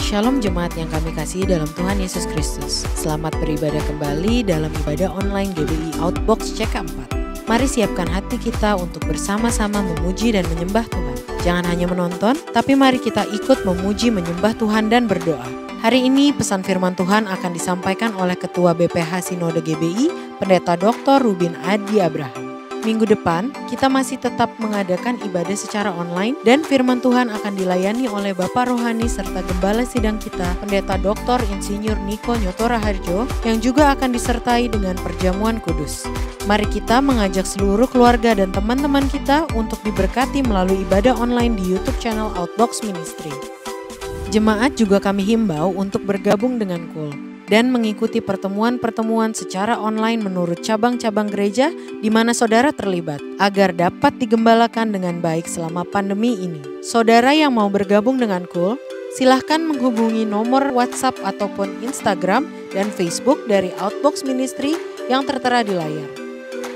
Shalom jemaat yang kami kasihi dalam Tuhan Yesus Kristus. Selamat beribadah kembali dalam ibadah online GBI Outbox CK4. Mari siapkan hati kita untuk bersama-sama memuji dan menyembah Tuhan. Jangan hanya menonton, tapi mari kita ikut memuji, menyembah Tuhan dan berdoa. Hari ini pesan firman Tuhan akan disampaikan oleh Ketua BPH Sinode GBI, Pendeta Dr. Rubin Adi Abraham. Minggu depan, kita masih tetap mengadakan ibadah secara online dan firman Tuhan akan dilayani oleh Bapak Rohani serta Gembala Sidang kita, Pendeta Dr. Insinyur Niko Nyotora Harjo, yang juga akan disertai dengan perjamuan kudus. Mari kita mengajak seluruh keluarga dan teman-teman kita untuk diberkati melalui ibadah online di YouTube channel Outbox Ministry. Jemaat juga kami himbau untuk bergabung dengan KUL dan mengikuti pertemuan-pertemuan secara online menurut cabang-cabang gereja di mana saudara terlibat, agar dapat digembalakan dengan baik selama pandemi ini. Saudara yang mau bergabung dengan KUL, silahkan menghubungi nomor WhatsApp ataupun Instagram dan Facebook dari Outbox Ministry yang tertera di layar.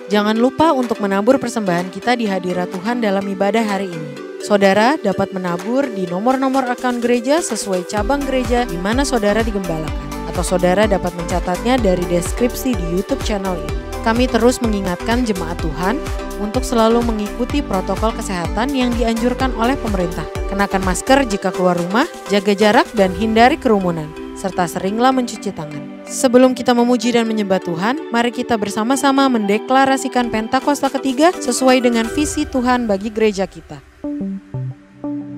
Jangan lupa untuk menabur persembahan kita di hadirat Tuhan dalam ibadah hari ini. Saudara dapat menabur di nomor-nomor akun gereja sesuai cabang gereja di mana saudara digembalakan. Atau saudara dapat mencatatnya dari deskripsi di YouTube channel ini. Kami terus mengingatkan jemaat Tuhan untuk selalu mengikuti protokol kesehatan yang dianjurkan oleh pemerintah. Kenakan masker jika keluar rumah, jaga jarak dan hindari kerumunan, serta seringlah mencuci tangan. Sebelum kita memuji dan menyembah Tuhan, mari kita bersama-sama mendeklarasikan Pentakosta ketiga sesuai dengan visi Tuhan bagi gereja kita.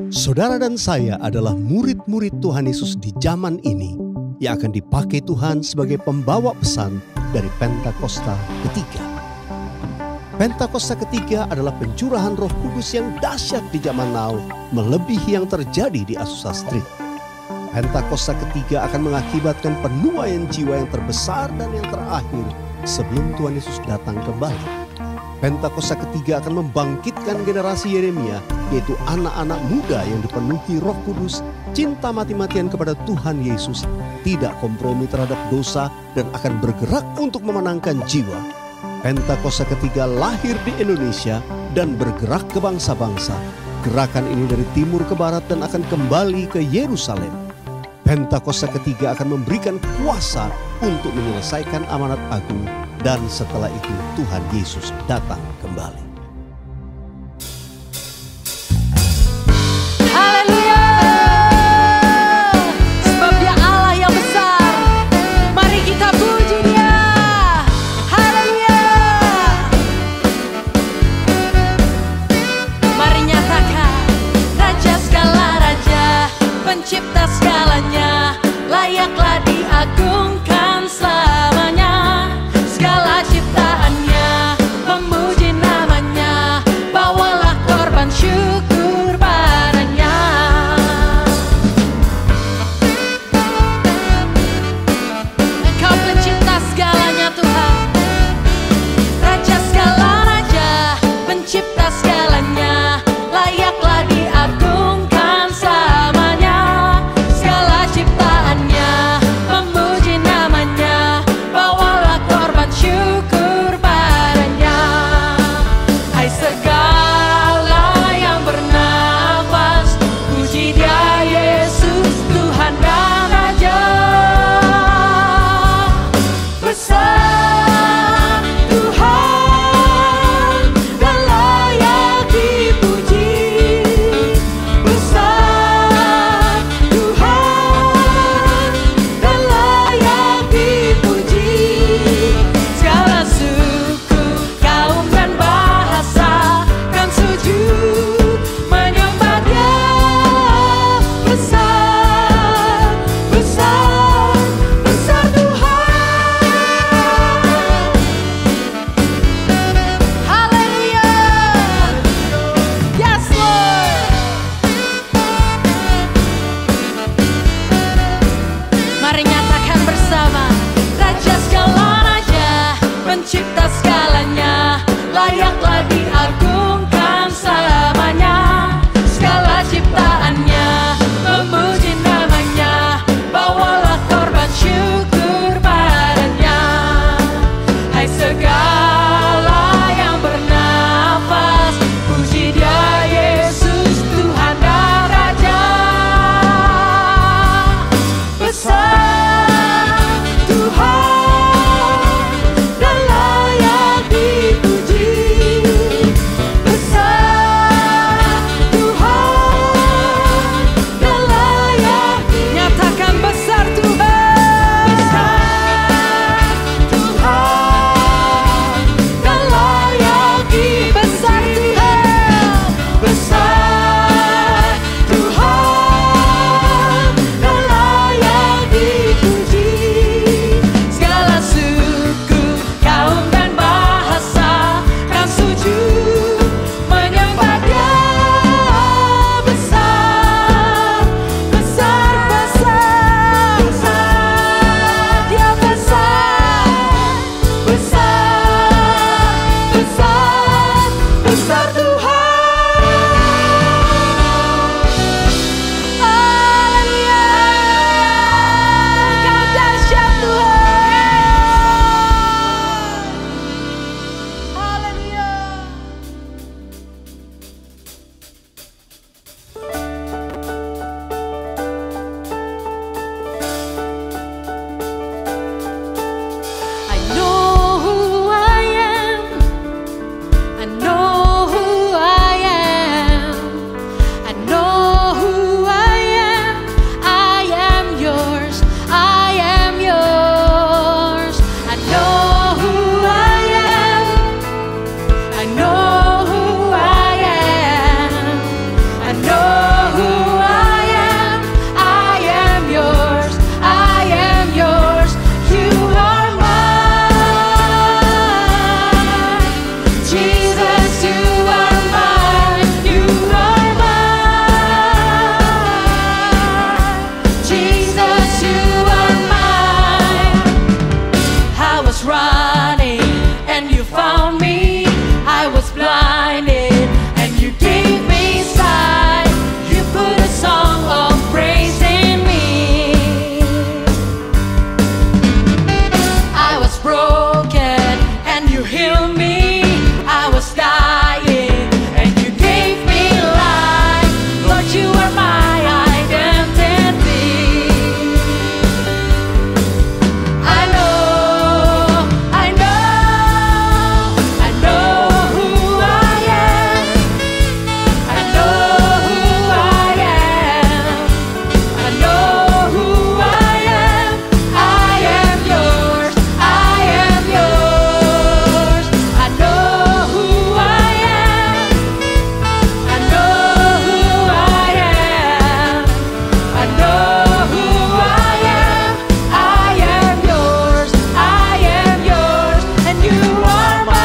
Saudara dan saya adalah murid-murid Tuhan Yesus di zaman ini yang akan dipakai Tuhan sebagai pembawa pesan dari Pentakosta ketiga. Pentakosta ketiga adalah pencurahan Roh Kudus yang dahsyat di zaman now, melebihi yang terjadi di Azusa Street. Pentakosta ketiga akan mengakibatkan penuaian jiwa yang terbesar dan yang terakhir sebelum Tuhan Yesus datang kembali. Pentakosta ketiga akan membangkitkan generasi Yeremia, yaitu anak-anak muda yang dipenuhi Roh Kudus, cinta mati-matian kepada Tuhan Yesus, tidak kompromi terhadap dosa, dan akan bergerak untuk memenangkan jiwa. Pentakosta ketiga lahir di Indonesia dan bergerak ke bangsa-bangsa. Gerakan ini dari timur ke barat dan akan kembali ke Yerusalem. Pentakosta ketiga akan memberikan kuasa untuk menyelesaikan amanat agung, dan setelah itu Tuhan Yesus datang kembali. Pencipta segalanya, layaklah diagungkan selamanya. Segala ciptaannya memuji namanya, bawalah korban syukur padanya. Engkau pencipta segalanya Tuhan, Raja segala raja, pencipta segalanya, layaklah diagungkan selamanya. Pencipta segalanya, layaklah diagungkan selamanya. Segala ciptaannya memuji namanya, bawalah korban syukur padanya. Hai segala yang bernafas, puji Dia Yesus Tuhan dan Raja. blinded and you gave me sight. You put a song of praise in me. I was broken and you healed me. I was dying and you gave me life. Lord, you are my identity. I know who I am. I know who I am. I know who I am. I am yours. I am yours. I know who I am. I know who I am. I know who I am. I am yours. I am yours. And you are mine.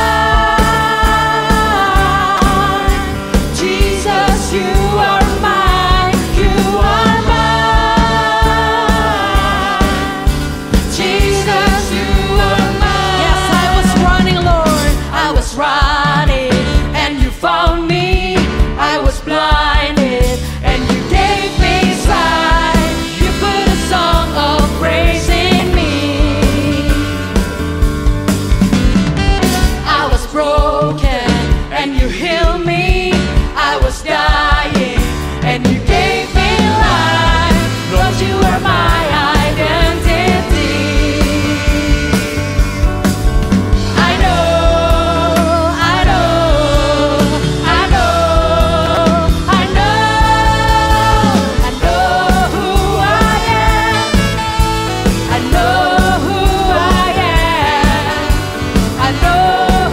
Jesus, you are mine. You are mine. Jesus, you are mine. Yes, I was running, Lord. I was running, and you found me. I was blinded, and you gave me sight. You put a song of praise in me. I was broken, and you healed me. I was dying, and you gave me life. Lord, you are my identity. I know, I know, I know, I know, I know who I am. I know who I am. I know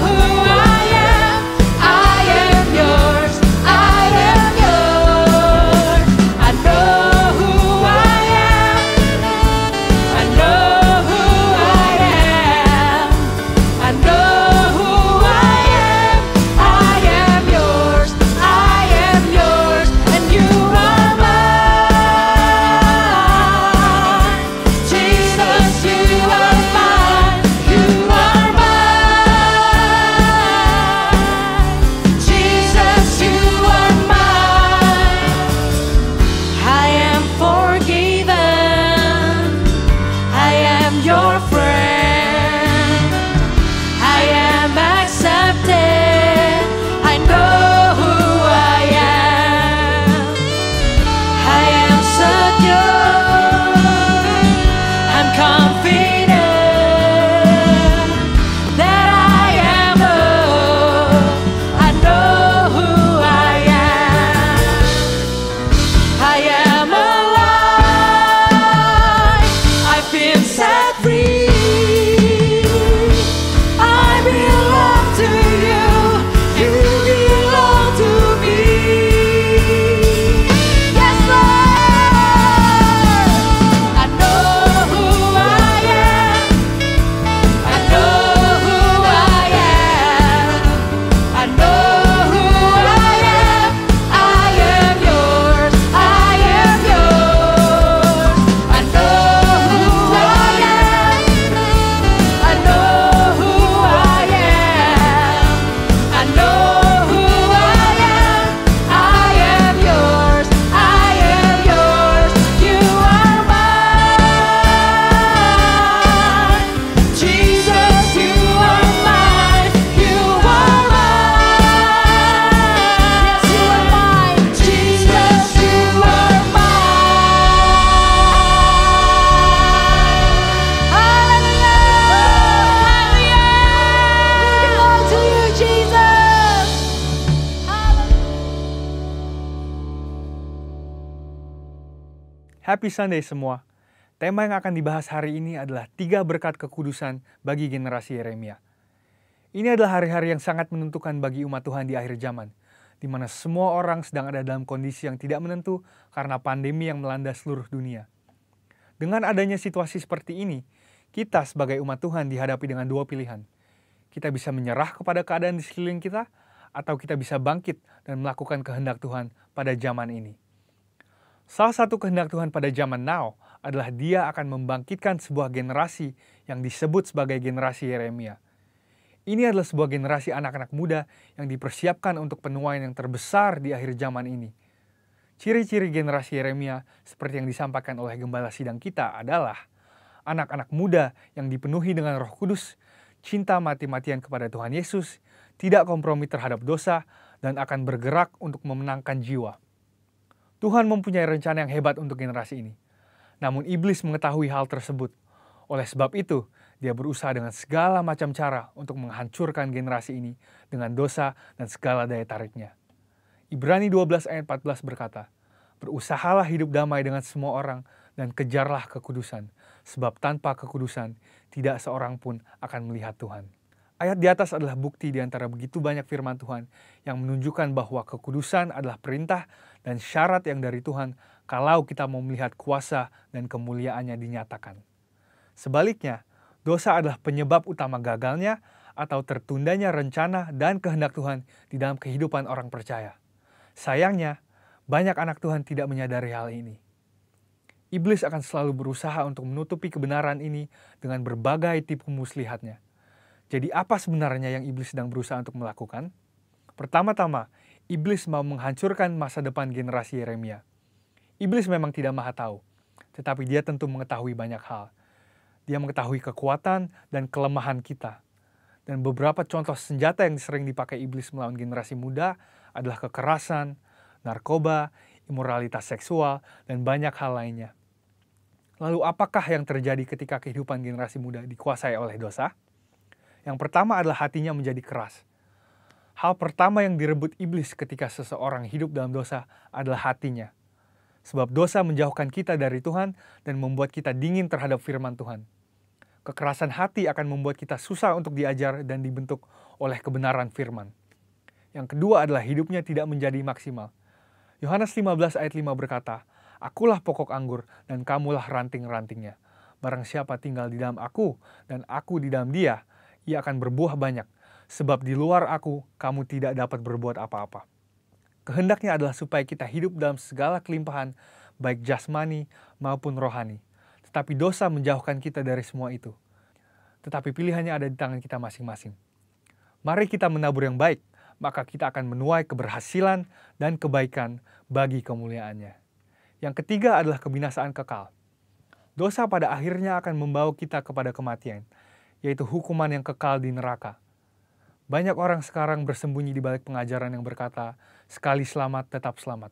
who I am. I am yours. I am yours. I know who I am. I know who I am. I know who I am. I am yours. I am yours. And you are mine. Jesus, you are mine. You are mine. Jesus, you are mine. I am forgiven. I am your friend. I am accepted. I know who I am. I am secure. I'm confident that I am loved. I know who I am. I am alive. I've been set free. I belong to you. You belong to me. Yes, Lord. I know who I am. I know who I am. I know who I am. I am yours. I am yours. I know who I am. I know who I am. I know who I am. I am yours. I am yours. You are mine. Jesus, you are mine. You are mine. Yes, you are mine. Jesus, you are mine. Hallelujah. We belong to you, Jesus. Happy Sunday semua. Tema yang akan dibahas hari ini adalah 3 berkat kekudusan bagi generasi Yeremia. Ini adalah hari-hari yang sangat menentukan bagi umat Tuhan di akhir zaman, di mana semua orang sedang ada dalam kondisi yang tidak menentu karena pandemi yang melanda seluruh dunia. Dengan adanya situasi seperti ini, kita sebagai umat Tuhan dihadapi dengan 2 pilihan. Kita bisa menyerah kepada keadaan di sekeliling kita, atau kita bisa bangkit dan melakukan kehendak Tuhan pada zaman ini. Salah satu kehendak Tuhan pada zaman now adalah Dia akan membangkitkan sebuah generasi yang disebut sebagai generasi Yeremia. Ini adalah sebuah generasi anak-anak muda yang dipersiapkan untuk penuaian yang terbesar di akhir zaman ini. Ciri-ciri generasi Yeremia seperti yang disampaikan oleh gembala sidang kita adalah anak-anak muda yang dipenuhi dengan Roh Kudus, cinta mati-matian kepada Tuhan Yesus, tidak kompromi terhadap dosa, dan akan bergerak untuk memenangkan jiwa. Tuhan mempunyai rencana yang hebat untuk generasi ini. Namun iblis mengetahui hal tersebut. Oleh sebab itu, dia berusaha dengan segala macam cara untuk menghancurkan generasi ini dengan dosa dan segala daya tariknya. Ibrani 12 ayat 14 berkata, "Berusahalah hidup damai dengan semua orang dan kejarlah kekudusan, sebab tanpa kekudusan tidak seorang pun akan melihat Tuhan." Ayat di atas adalah bukti di antara begitu banyak firman Tuhan yang menunjukkan bahwa kekudusan adalah perintah dan syarat yang dari Tuhan kalau kita mau melihat kuasa dan kemuliaannya dinyatakan. Sebaliknya, dosa adalah penyebab utama gagalnya atau tertundanya rencana dan kehendak Tuhan di dalam kehidupan orang percaya. Sayangnya, banyak anak Tuhan tidak menyadari hal ini. Iblis akan selalu berusaha untuk menutupi kebenaran ini dengan berbagai tipu muslihatnya. Jadi apa sebenarnya yang iblis sedang berusaha untuk melakukan? Pertama-tama, iblis mau menghancurkan masa depan generasi Yeremia. Iblis memang tidak maha tahu, tetapi dia tentu mengetahui banyak hal. Dia mengetahui kekuatan dan kelemahan kita. Dan beberapa contoh senjata yang sering dipakai iblis melawan generasi muda adalah kekerasan, narkoba, imoralitas seksual, dan banyak hal lainnya. Lalu apakah yang terjadi ketika kehidupan generasi muda dikuasai oleh dosa? Yang pertama adalah hatinya menjadi keras. Hal pertama yang direbut iblis ketika seseorang hidup dalam dosa adalah hatinya. Sebab dosa menjauhkan kita dari Tuhan dan membuat kita dingin terhadap firman Tuhan. Kekerasan hati akan membuat kita susah untuk diajar dan dibentuk oleh kebenaran firman. Yang kedua adalah hidupnya tidak menjadi maksimal. Yohanes 15 ayat 5 berkata, "Akulah pokok anggur dan kamulah ranting-rantingnya. Barang siapa tinggal di dalam aku dan aku di dalam dia, ia akan berbuah banyak. Sebab di luar aku, kamu tidak dapat berbuat apa-apa." Kehendaknya adalah supaya kita hidup dalam segala kelimpahan, baik jasmani maupun rohani. Tetapi dosa menjauhkan kita dari semua itu. Tetapi pilihannya ada di tangan kita masing-masing. Mari kita menabur yang baik, maka kita akan menuai keberhasilan dan kebaikan bagi kemuliaannya. Yang ketiga adalah kebinasaan kekal. Dosa pada akhirnya akan membawa kita kepada kematian, yaitu hukuman yang kekal di neraka. Banyak orang sekarang bersembunyi di balik pengajaran yang berkata, "Sekali selamat, tetap selamat."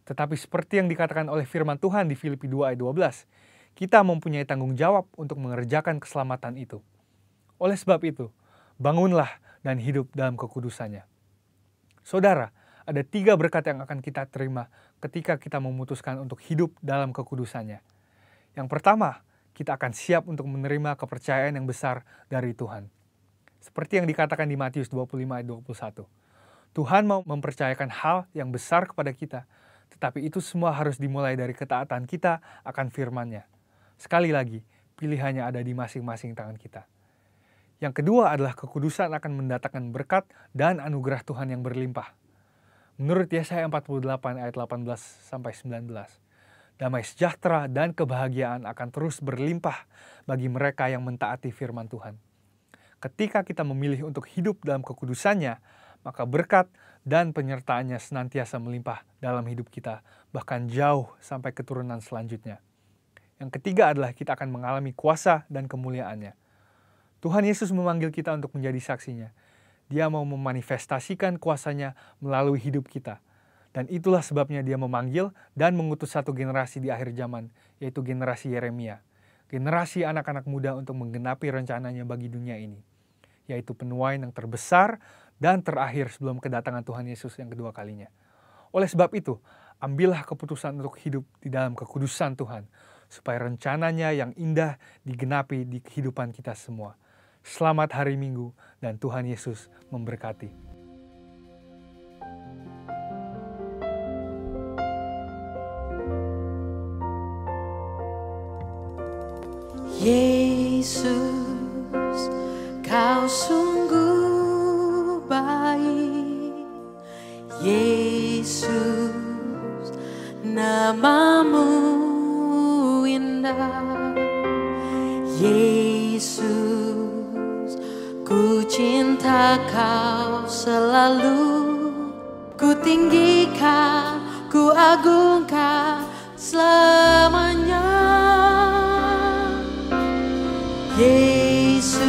Tetapi seperti yang dikatakan oleh firman Tuhan di Filipi 2 ayat 12, kita mempunyai tanggung jawab untuk mengerjakan keselamatan itu. Oleh sebab itu, bangunlah dan hidup dalam kekudusannya. Saudara, ada 3 berkat yang akan kita terima ketika kita memutuskan untuk hidup dalam kekudusannya. Yang pertama, kita akan siap untuk menerima kepercayaan yang besar dari Tuhan. Seperti yang dikatakan di Matius 25 ayat 21. Tuhan mau mempercayakan hal yang besar kepada kita, tetapi itu semua harus dimulai dari ketaatan kita akan firman-Nya. Sekali lagi, pilihannya ada di masing-masing tangan kita. Yang kedua adalah kekudusan akan mendatangkan berkat dan anugerah Tuhan yang berlimpah. Menurut Yesaya 48 ayat 18-19, damai sejahtera dan kebahagiaan akan terus berlimpah bagi mereka yang mentaati firman Tuhan. Ketika kita memilih untuk hidup dalam kekudusannya, maka berkat dan penyertaannya senantiasa melimpah dalam hidup kita, bahkan jauh sampai keturunan selanjutnya. Yang ketiga adalah kita akan mengalami kuasa dan kemuliaannya. Tuhan Yesus memanggil kita untuk menjadi saksinya. Dia mau memanifestasikan kuasanya melalui hidup kita. Dan itulah sebabnya dia memanggil dan mengutus satu generasi di akhir zaman, yaitu generasi Yeremia. Generasi anak-anak muda untuk menggenapi rencananya bagi dunia ini, yaitu penuaian yang terbesar dan terakhir sebelum kedatangan Tuhan Yesus yang kedua kalinya. Oleh sebab itu, ambillah keputusan untuk hidup di dalam kekudusan Tuhan, supaya rencananya yang indah digenapi di kehidupan kita semua. Selamat hari Minggu dan Tuhan Yesus memberkati. Yesus, kau sungguh baik. Yesus, namamu indah. Yesus, Ku cinta Kau selalu, ku tinggikan, ku agungkan selamanya. Yesus,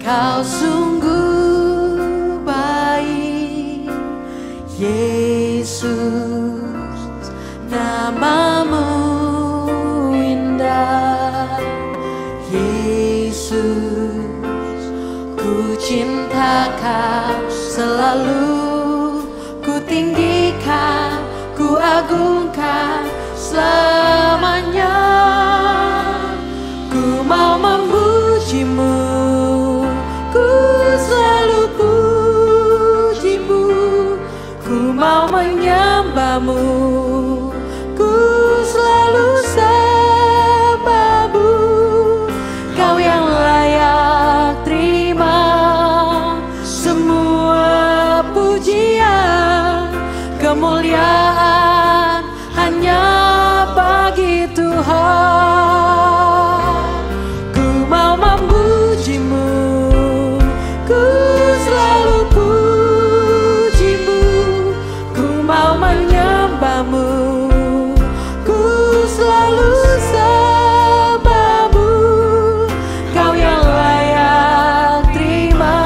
Kau sungguh baik. Yesus, nama-Mu indah. Yesus, ku cinta Kau selalu, ku tinggikan, ku agungkan selamanya. Ku mau memuji-Mu, ku selalu puji-Mu. Ku mau menyembah-Mu, ku selalu sembah-Mu. Kau yang layak terima semua pujian, kemuliaan hanya bagi Tuhan. Ku mau memuji-Mu, ku selalu puji-Mu. Ku mau menyembah-Mu, ku selalu sembah-Mu. Kau yang layak terima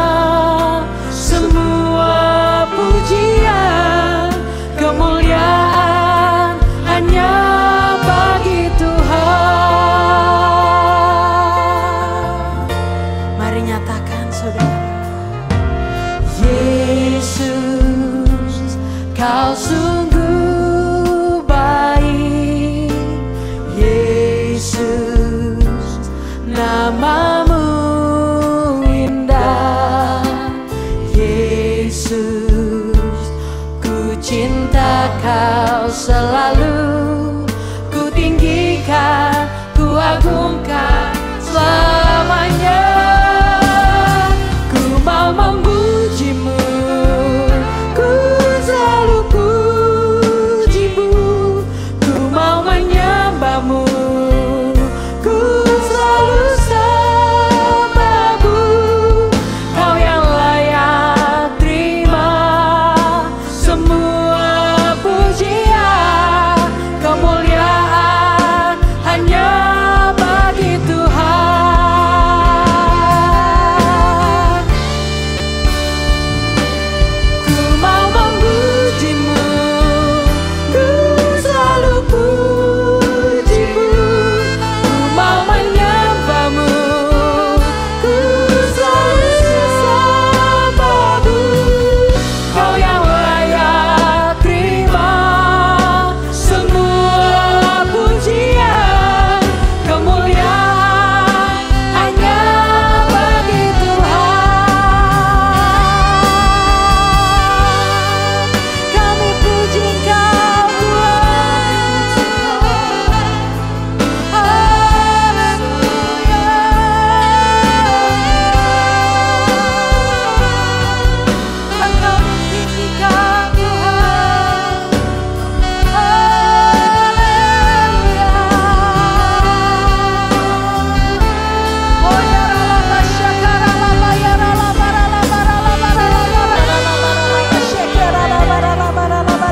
semua pujian, kemuliaan hanya bagi Tuhan. Mari nyatakan saudara. Yesus, Kau sungguh baik. Yesus, nama-Mu indah. Yesus, ku cinta Kau selalu, ku tinggikan, ku agungkan selamanya. Ku mau memuji-Mu, ku selalu puji-Mu. Ku mau menyembah-Mu, ku selalu sembah-Mu. Kau yang layak terima semua pujian, kemuliaan hanya bagi Tuhan. Ku mau memuji-Mu, ku selalu puji-Mu. Ku mau menyembah-Mu, ku selalu sembah-Mu. Kau yang layak terima semua pujian, kemuliaan hanya bagi Tuhan. Kami puji Engkau Tuhan. Haleluya. Engkau tinggikan Tuhan. Haleluya. Oh ya rala syakara lama ya rala barala barala barala barala syakara la barala barala barala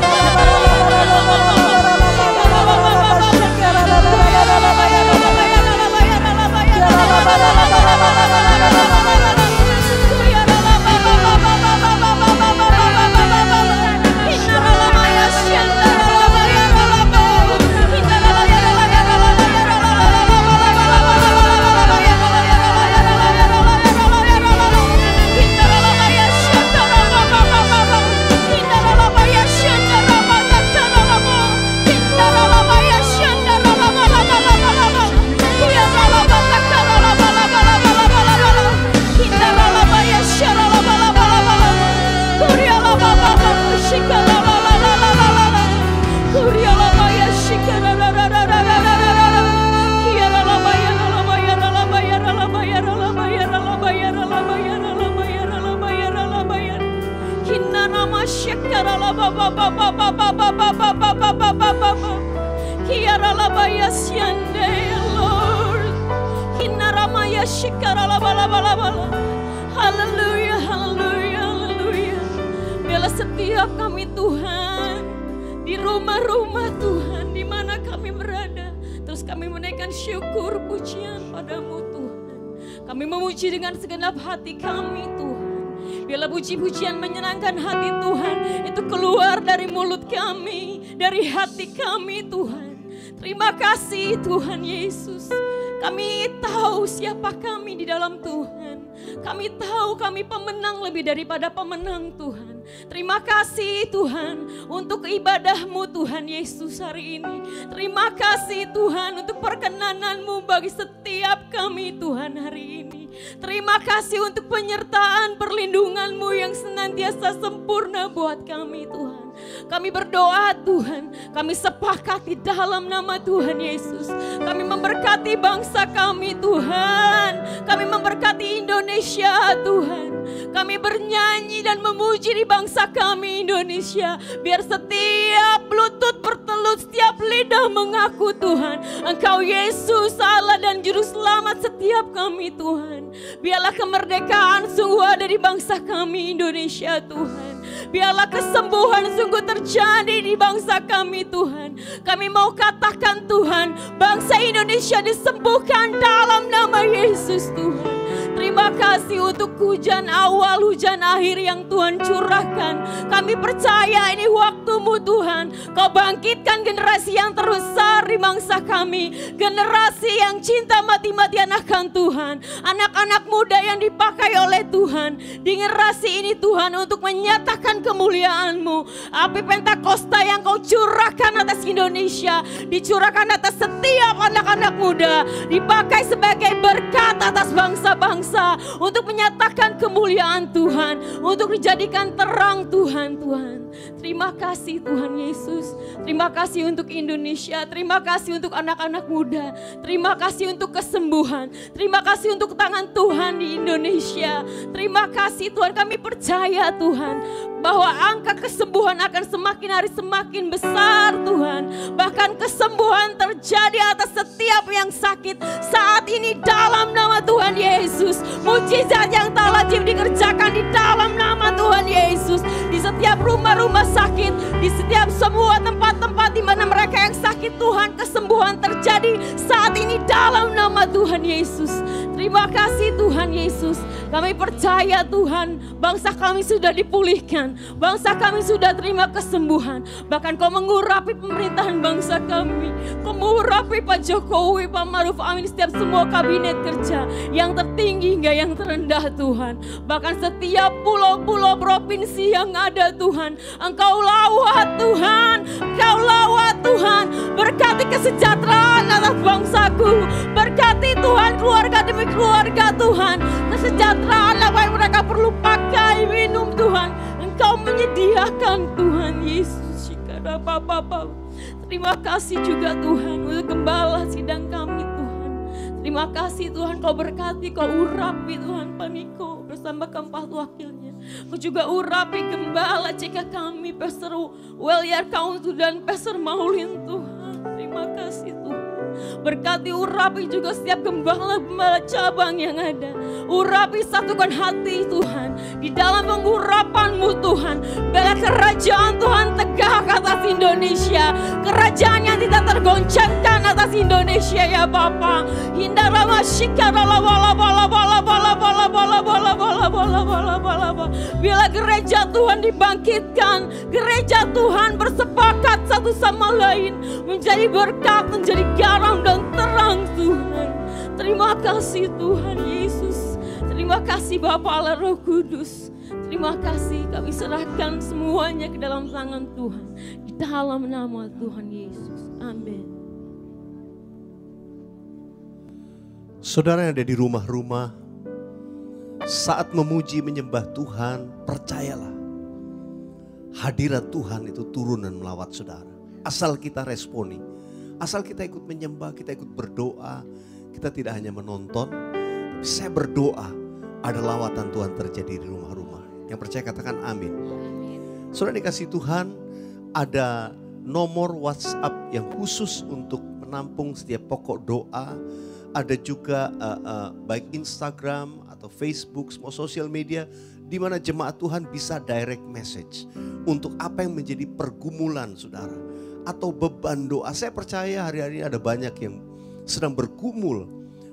Lord. Maya Shikara bala bala bala. Haleluya, haleluya, haleluya. Biarlah setiap kami Tuhan di rumah-rumah Tuhan di mana kami berada, terus kami menaikkan syukur pujian padamu Tuhan. Kami memuji dengan segenap hati kami Tuhan. Biarlah puji-pujian menyenangkan hati Tuhan itu keluar dari mulut kami, dari hati kami Tuhan. Terima kasih Tuhan Yesus. Kami tahu siapa kami di dalam Tuhan. Kami tahu kami pemenang lebih daripada pemenang Tuhan. Terima kasih Tuhan untuk ibadah-Mu Tuhan Yesus hari ini. Terima kasih Tuhan untuk perkenanan-Mu bagi setiap kami Tuhan hari ini. Terima kasih untuk penyertaan perlindungan-Mu yang senantiasa sempurna buat kami Tuhan. Kami berdoa Tuhan, kami sepakat di dalam nama Tuhan Yesus. Kami memberkati bangsa kami Tuhan. Kami memberkati Indonesia Tuhan. Kami bernyanyi dan memuji di bangsa kami Indonesia. Biar setiap lutut bertelut, setiap lidah mengaku Tuhan, Engkau Yesus Allah dan Juru Selamat setiap kami Tuhan. Biarlah kemerdekaan sungguh ada di bangsa kami Indonesia Tuhan. Biarlah kesembuhan sungguh terjadi di bangsa kami Tuhan. Kami mau katakan Tuhan, bangsa Indonesia disembuhkan dalam nama Yesus Tuhan. Terima kasih untuk hujan awal, hujan akhir yang Tuhan curahkan. Kami percaya ini waktu-Mu Tuhan. Kau bangkitkan generasi yang terbesar di bangsa kami. Generasi yang cinta mati-matian akan Tuhan. Anak-anak muda yang dipakai oleh Tuhan. Di generasi ini Tuhan untuk menyatakan kemuliaan-Mu. Api Pentakosta yang Kau curahkan atas Indonesia. Dicurahkan atas setiap anak-anak muda. Dipakai sebagai berkat atas bangsa-bangsa. Untuk menyatakan kemuliaan Tuhan. Untuk dijadikan terang Tuhan. Terima kasih Tuhan Yesus. Terima kasih untuk Indonesia. Terima kasih untuk anak-anak muda. Terima kasih untuk kesembuhan. Terima kasih untuk tangan Tuhan di Indonesia. Terima kasih Tuhan, kami percaya Tuhan bahwa angka kesembuhan akan semakin hari semakin besar Tuhan. Bahkan kesembuhan terjadi atas setiap yang sakit saat ini dalam nama Tuhan Yesus. Mujizat yang tak lazim dikerjakan di dalam nama Tuhan Yesus. Di setiap rumah-rumah sakit, di setiap semua tempat-tempat di mana mereka yang sakit Tuhan, kesembuhan terjadi saat ini dalam nama Tuhan Yesus. Terima kasih Tuhan Yesus. Kami percaya Tuhan, bangsa kami sudah dipulihkan. Bangsa kami sudah terima kesembuhan. Bahkan Kau mengurapi pemerintahan bangsa kami. Kau mengurapi Pak Jokowi, Pak Maruf Amin, setiap semua kabinet kerja. Yang tertinggi hingga yang terendah Tuhan. Bahkan setiap pulau-pulau provinsi yang ada Tuhan. Engkau lawat Tuhan. Engkau lawat Tuhan. Berkati kesejahteraan atas bangsaku. Berkati Tuhan keluarga demi keluarga Tuhan. Kesejahteraan apa yang mereka perlu pakai, minum Tuhan. Engkau menyediakan Tuhan Yesus. Terima kasih juga Tuhan untuk gembala sidang kami Tuhan. Terima kasih Tuhan, Kau berkati, Kau urapi Tuhan Paniko bersama keempat wakilnya. Kau juga urapi gembala jika kami Pastor Welyar Kauntu dan Pastor Maulin Tuhan. Terima kasih Tuhan. Berkati urapi juga setiap gembala-gembala cabang yang ada. Urapi satukan hati Tuhan. Di dalam pengurapan-Mu Tuhan. Biarlah kerajaan Tuhan tegak atas Indonesia. Kerajaan yang tidak tergoncangkan atas Indonesia ya Bapa. Hindarama syikara bala bala bala bala bala bala bala bala bala bala bala bala. Biarlah gereja Tuhan dibangkitkan. Gereja Tuhan bersepakat satu sama lain. Menjadi berkat, menjadi garam dan terang Tuhan. Terima kasih Tuhan Yesus. Terima kasih Bapa Allah Roh Kudus. Terima kasih, kami serahkan semuanya ke dalam tangan Tuhan. Di dalam nama Tuhan Yesus. Amin. Saudara yang ada di rumah-rumah, saat memuji menyembah Tuhan, percayalah hadirat Tuhan itu turun dan melawat saudara. Asal kita responi, asal kita ikut menyembah, kita ikut berdoa, kita tidak hanya menonton, tapi saya berdoa ada lawatan Tuhan terjadi di rumah-rumah. Yang percaya katakan amin. Saudara dikasih Tuhan, ada nomor WhatsApp yang khusus untuk menampung setiap pokok doa. ada juga baik Instagram atau Facebook, semua sosial media, di mana jemaat Tuhan bisa direct message untuk apa yang menjadi pergumulan saudara, atau beban doa. Saya percaya hari-hari ini ada banyak yang sedang bergumul.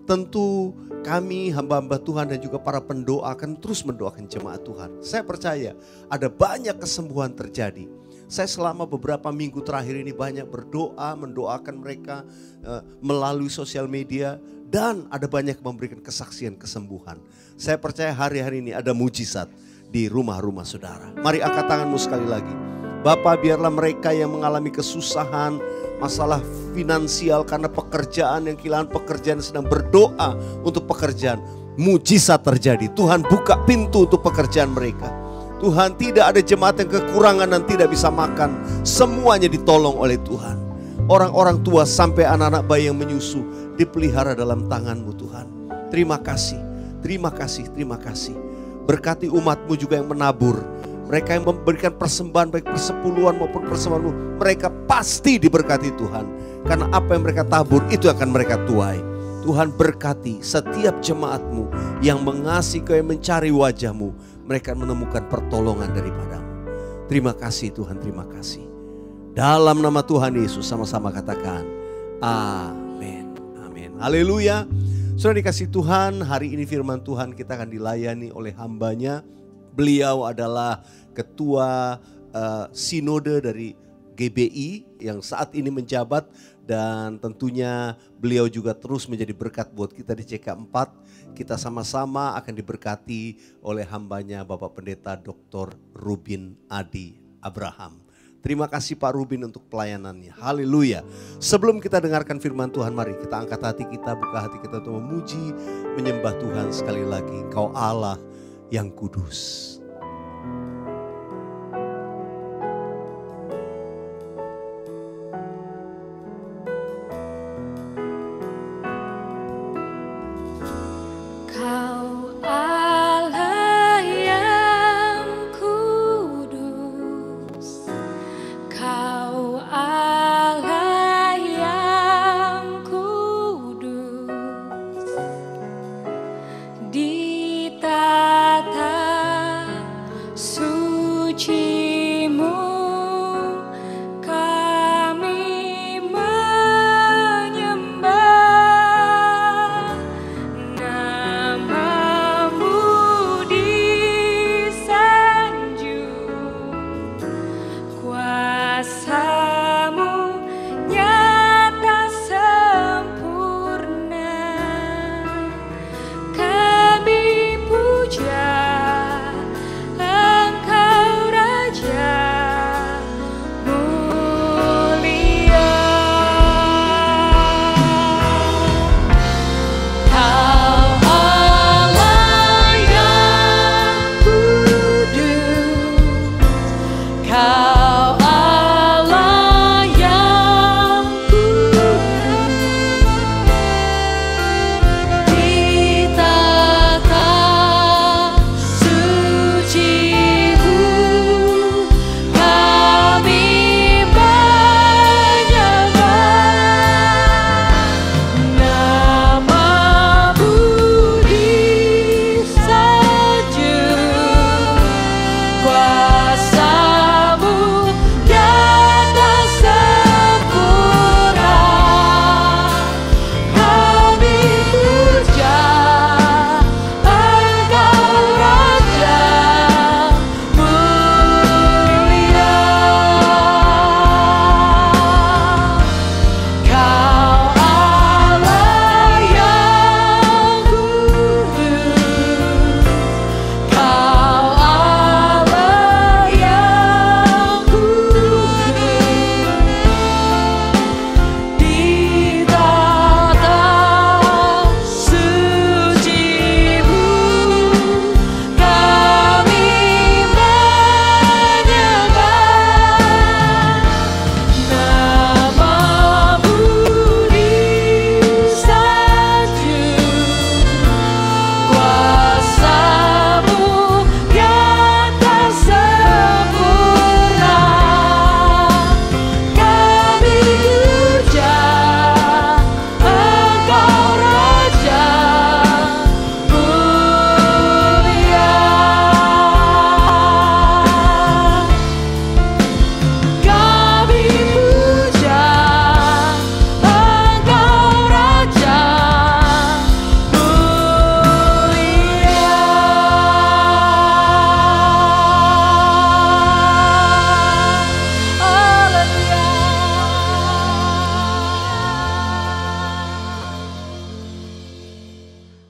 Tentu kami hamba-hamba Tuhan dan juga para pendoa akan terus mendoakan jemaat Tuhan. Saya percaya ada banyak kesembuhan terjadi. Saya selama beberapa minggu terakhir ini banyak berdoa, mendoakan mereka melalui sosial media. Dan ada banyak memberikan kesaksian kesembuhan. Saya percaya hari-hari ini ada mujizat di rumah-rumah saudara. Mari angkat tanganmu sekali lagi. Bapa, biarlah mereka yang mengalami kesusahan, masalah finansial karena pekerjaan, yang kehilangan pekerjaan, sedang berdoa untuk pekerjaan. Mujizat terjadi. Tuhan buka pintu untuk pekerjaan mereka. Tuhan, tidak ada jemaat yang kekurangan dan tidak bisa makan. Semuanya ditolong oleh Tuhan. Orang-orang tua sampai anak-anak bayi yang menyusu dipelihara dalam tangan-Mu Tuhan. Terima kasih, terima kasih, terima kasih. Berkati umat-Mu juga yang menabur. Mereka yang memberikan persembahan baik persepuluhan maupun persembahan-Mu, mereka pasti diberkati Tuhan. Karena apa yang mereka tabur itu akan mereka tuai. Tuhan berkati setiap jemaat-Mu yang mengasihi Kau, yang mencari wajah-Mu. Mereka menemukan pertolongan daripada-Mu. Terima kasih Tuhan, terima kasih. Dalam nama Tuhan Yesus sama-sama katakan amin, amin, haleluya. Sudah dikasih Tuhan, hari ini firman Tuhan kita akan dilayani oleh hambanya. Beliau adalah ketua sinode dari GBI yang saat ini menjabat. Dan tentunya beliau juga terus menjadi berkat buat kita di CK4. Kita sama-sama akan diberkati oleh hambanya Bapak Pendeta Dr. Rubin Adi Abraham. Terima kasih Pak Rubin untuk pelayanannya. Haleluya. Sebelum kita dengarkan firman Tuhan, mari kita angkat hati kita, buka hati kita untuk memuji, menyembah Tuhan sekali lagi. Engkau Allah yang kudus. Ditata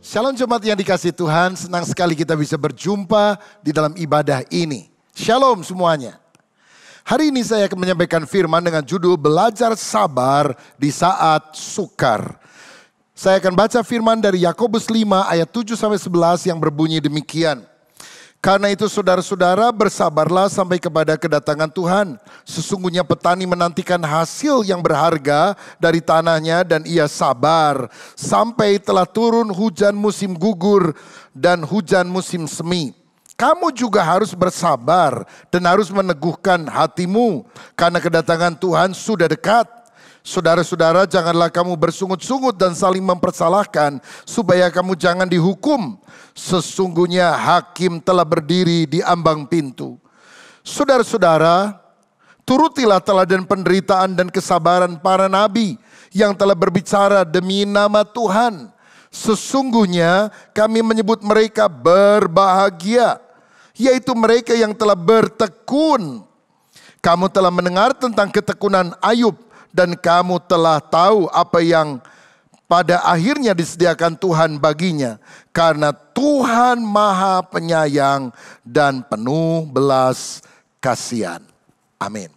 Shalom jemaat yang dikasihi Tuhan, senang sekali kita bisa berjumpa di dalam ibadah ini. Shalom semuanya. Hari ini saya akan menyampaikan firman dengan judul Belajar Sabar di Saat Sukar. Saya akan baca firman dari Yakobus 5 ayat 7-11 yang berbunyi demikian. Karena itu saudara-saudara bersabarlah sampai kepada kedatangan Tuhan. Sesungguhnya petani menantikan hasil yang berharga dari tanahnya dan ia sabar. Sampai telah turun hujan musim gugur dan hujan musim semi. Kamu juga harus bersabar dan harus meneguhkan hatimu. Karena kedatangan Tuhan sudah dekat. Saudara-saudara, janganlah kamu bersungut-sungut dan saling mempersalahkan supaya kamu jangan dihukum. Sesungguhnya hakim telah berdiri di ambang pintu. Saudara-saudara, turutilah teladan penderitaan dan kesabaran para nabi yang telah berbicara demi nama Tuhan. Sesungguhnya kami menyebut mereka berbahagia, yaitu mereka yang telah bertekun. Kamu telah mendengar tentang ketekunan Ayub. Dan kamu telah tahu apa yang pada akhirnya disediakan Tuhan baginya. Karena Tuhan Maha Penyayang dan penuh belas kasihan. Amin.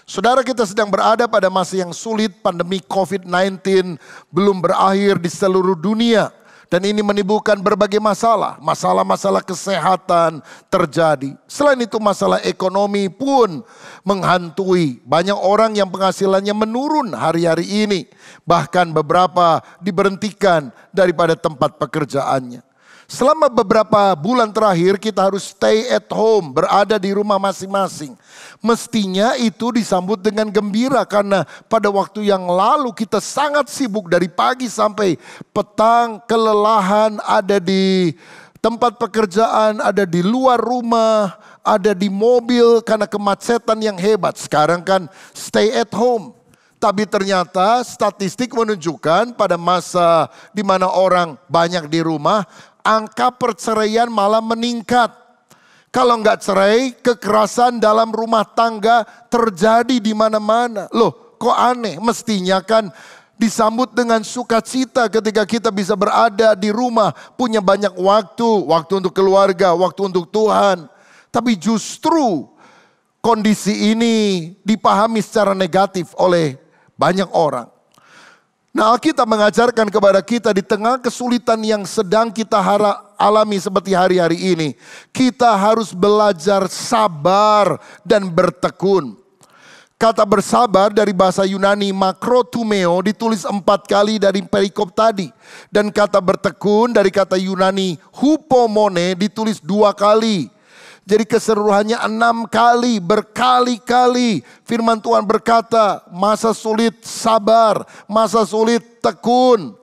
Saudara, kita sedang berada pada masa yang sulit. Pandemi COVID-19 belum berakhir di seluruh dunia. Dan ini menimbulkan berbagai masalah. Masalah-masalah kesehatan terjadi. Selain itu masalah ekonomi pun menghantui. Banyak orang yang penghasilannya menurun hari-hari ini. Bahkan beberapa diberhentikan daripada tempat pekerjaannya. Selama beberapa bulan terakhir kita harus stay at home, berada di rumah masing-masing. Mestinya itu disambut dengan gembira karena pada waktu yang lalu kita sangat sibuk dari pagi sampai petang, kelelahan, ada di tempat pekerjaan, ada di luar rumah, ada di mobil karena kemacetan yang hebat. Sekarang kan stay at home. Tapi ternyata statistik menunjukkan pada masa di mana orang banyak di rumah, angka perceraian malah meningkat. Kalau nggak cerai, kekerasan dalam rumah tangga terjadi di mana-mana. Loh, kok aneh? Mestinya kan disambut dengan sukacita ketika kita bisa berada di rumah, punya banyak waktu untuk keluarga, waktu untuk Tuhan. Tapi justru kondisi ini dipahami secara negatif oleh banyak orang. Nah, Alkitab mengajarkan kepada kita di tengah kesulitan yang sedang kita alami seperti hari-hari ini. Kita harus belajar sabar dan bertekun. Kata bersabar dari bahasa Yunani makrotumeo ditulis 4 kali dari perikop tadi. Dan kata bertekun dari kata Yunani hupomone ditulis 2 kali. Jadi keseluruhannya 6 kali, berkali-kali firman Tuhan berkata, masa sulit sabar, masa sulit tekun.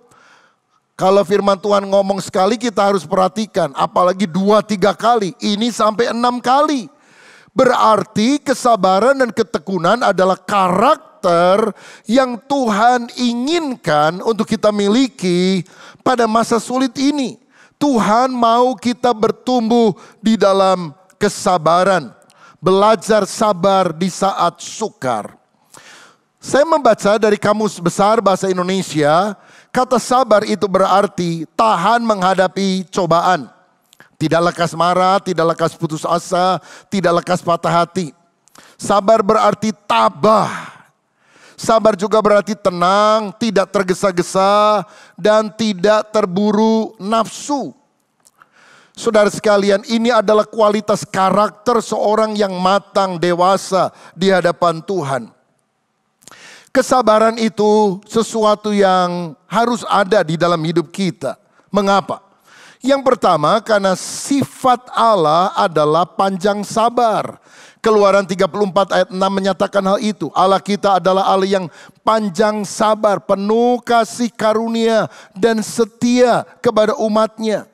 Kalau firman Tuhan ngomong sekali kita harus perhatikan, apalagi 2-3 kali, ini sampai 6 kali. Berarti kesabaran dan ketekunan adalah karakter yang Tuhan inginkan untuk kita miliki pada masa sulit ini. Tuhan mau kita bertumbuh di dalam kesabaran, belajar sabar di saat sukar. Saya membaca dari Kamus Besar Bahasa Indonesia, kata sabar itu berarti tahan menghadapi cobaan. Tidak lekas marah, tidak lekas putus asa, tidak lekas patah hati. Sabar berarti tabah. Sabar juga berarti tenang, tidak tergesa-gesa, dan tidak terburu nafsu. Saudara sekalian, ini adalah kualitas karakter seorang yang matang, dewasa di hadapan Tuhan. Kesabaran itu sesuatu yang harus ada di dalam hidup kita. Mengapa? Yang pertama, karena sifat Allah adalah panjang sabar. Keluaran 34 ayat 6 menyatakan hal itu. Allah kita adalah Allah yang panjang sabar, penuh kasih karunia dan setia kepada umatnya.